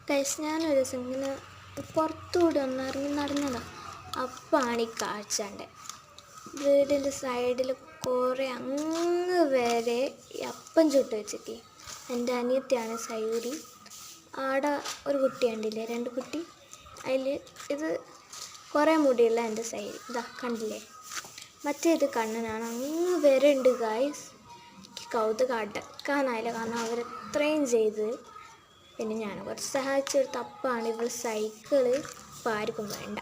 Guys ഞാനൊരു ദിവസം ഇങ്ങനെ പുറത്തുകൂടെ ഒന്നിറങ്ങി നടന്നതാണ്. അപ്പാണ് ഈ കാഴ്ച. വീടിൻ്റെ സൈഡിൽ കുറേ അങ്ങ് വരെ ഈ അപ്പം ചുട്ട് വെച്ചിട്ട് എൻ്റെ അനിയത്തിയാണ് സയൂരി. ആടെ ഒരു കുട്ടി കണ്ടില്ലേ, 2 കുട്ടി. അതിൽ ഇത് കുറേ മുടിയുള്ള എൻ്റെ സൈഡ് ഇതാ കണ്ടില്ലേ. മറ്റേത് കണ്ണനാണ്, അങ്ങ് വരെ ഉണ്ട് ഗൈസ്. എനിക്ക് കൗതുകം അടക്കാനായില്ല, കാരണം അവരെത്രയും ചെയ്ത്. പിന്നെ ഞാൻ കുറച്ച് സഹായിച്ചെടുത്ത അപ്പാണ് ഇവൾ സൈക്കിള്. ഇപ്പോൾ ആർക്കും വേണ്ട.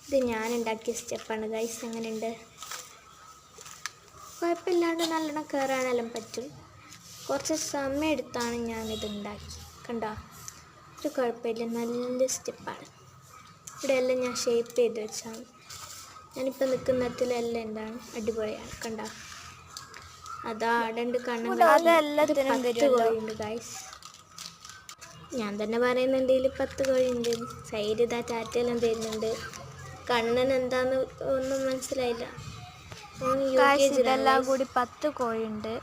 ഇത് ഞാൻ ഉണ്ടാക്കിയ സ്റ്റെപ്പാണ് ഗൈസ്. എങ്ങനെയുണ്ട്? കുഴപ്പമില്ലാണ്ട് നല്ലോണം കയറാനെല്ലാം പറ്റും. കുറച്ച് സമയം എടുത്താണ് ഞാനിത് ഉണ്ടാക്കി. കണ്ടോ, ഒരു കുഴപ്പമില്ല, നല്ല സ്റ്റെപ്പാണ്. ഇവിടെ എല്ലാം ഞാൻ ഷേപ്പ് ചെയ്ത് വെച്ചാണ്. ഞാനിപ്പോൾ നിൽക്കുന്നിടത്തിലെല്ലാം എന്താണ് അടിപൊളിയാണ്. കണ്ടോ, അതാ അടണ്ട് കണ്ണുണ്ട്. 10 കോഴിയുണ്ട് ഗൈസ്. ഞാൻ തന്നെ പറയുന്നുണ്ട് ഇതിൽ 10 കോഴിയുണ്ട്. സൈഡ് ഇതാ ടാറ്റയെല്ലാം തരുന്നുണ്ട്. കണ്ണൻ എന്താന്ന് ഒന്നും മനസ്സിലായില്ല. ഇതെല്ലാം കൂടി 10 കോഴിയുണ്ട്.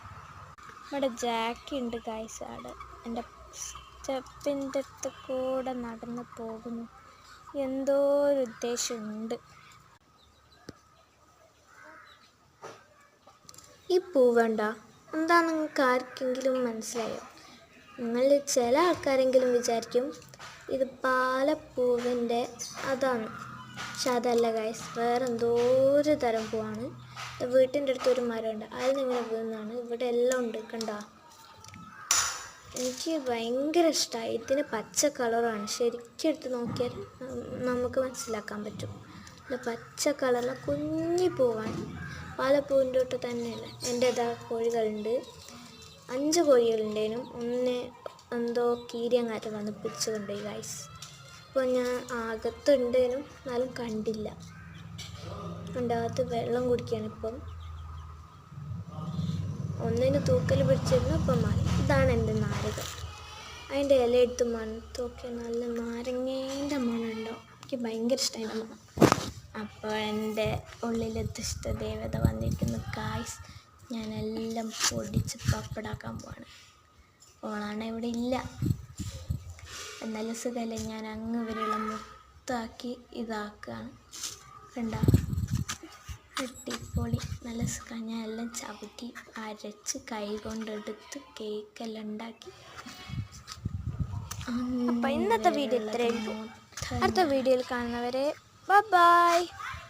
ഇവിടെ ജാക്കി ഉണ്ട് ഗൈസ്. അവിടെ എൻ്റെ സ്റ്റെപ്പിൻ്റെ അടുത്ത് കൂടെ നടന്ന് പോകുന്നു. എന്തോ ഒരു ഉദ്ദേശമുണ്ട്. ഈ പൂവേണ്ട എന്താ നിങ്ങൾക്ക് ആർക്കെങ്കിലും മനസ്സിലായോ? നിങ്ങൾ ചില ആൾക്കാരെങ്കിലും വിചാരിക്കും ഇത് പാലപ്പൂവിൻ്റെ അതാണ്. പക്ഷെ അതല്ല ഗൈസ്, വേറെ എന്തോ ഒരു തരം പൂവാണ്. വീട്ടിൻ്റെ അടുത്ത് ഒരു മരമുണ്ട്, അതിൽ നിന്നിങ്ങനെ വീഴുന്നതാണ്. ഇവിടെ എല്ലാം ഉണ്ട്, കണ്ടോ. എനിക്ക് ഭയങ്കര ഇഷ്ടമായി. ഇതിന് പച്ച കളറാണ്. ശരിക്കും എടുത്ത് നോക്കിയാൽ നമുക്ക് മനസ്സിലാക്കാൻ പറ്റും. പച്ച കളറിലെ കുഞ്ഞി പൂവാണ്. പാലപ്പൂവിൻ്റെ തൊട്ട് തന്നെയല്ല. എൻ്റെ കോഴികളുണ്ട്, 5 കോഴികളുണ്ടേനും. ഒന്ന് എന്തോ കീരിയങ്ങാറ്റം വന്ന് പിടിച്ചു കൊണ്ടുപോയി ഗൈസ്. ഇപ്പോൾ ഞാൻ അകത്തുണ്ടേനും എന്നാലും കണ്ടില്ല. അകത്ത് വെള്ളം കുടിക്കുകയാണ് ഇപ്പം. ഒന്നിന് തൂക്കൽ പിടിച്ചിരുന്നു, ഇപ്പം മാറി. ഇതാണ് എൻ്റെ നാരകം. അതിൻ്റെ ഇല എടുത്ത് മണത്തൊക്കെ നല്ല നാരങ്ങേൻ്റെ മണമുണ്ടോ. എനിക്ക് ഭയങ്കര ഇഷ്ടം അതിൻ്റെ മണം. അപ്പോൾ എൻ്റെ ഉള്ളിലത്തെ ഇഷ്ടദേവത വന്നിരിക്കുന്നു ഗൈസ്. ഞാനെല്ലാം പൊടിച്ച് പപ്പടാക്കാൻ പോവാണ്. ഓളാണ് ഇവിടെ ഇല്ല. എന്നാലും സുഖമല്ലേ, ഞാൻ അങ്ങ് വരെയുള്ള മുത്താക്കി ഇതാക്കുകയാണ്. കണ്ട, അടിപൊളി, നല്ല സുഖം. ഞാൻ എല്ലാം ചവിട്ടി അരച്ച് കൈ കൊണ്ടെടുത്ത് കേക്കെല്ലാം ഉണ്ടാക്കി. അപ്പോൾ ഇന്നത്തെ വീഡിയോ ഇത്രയേ ഉള്ളൂ. അടുത്ത വീഡിയോയിൽ കാണുന്നവരെ ബൈ.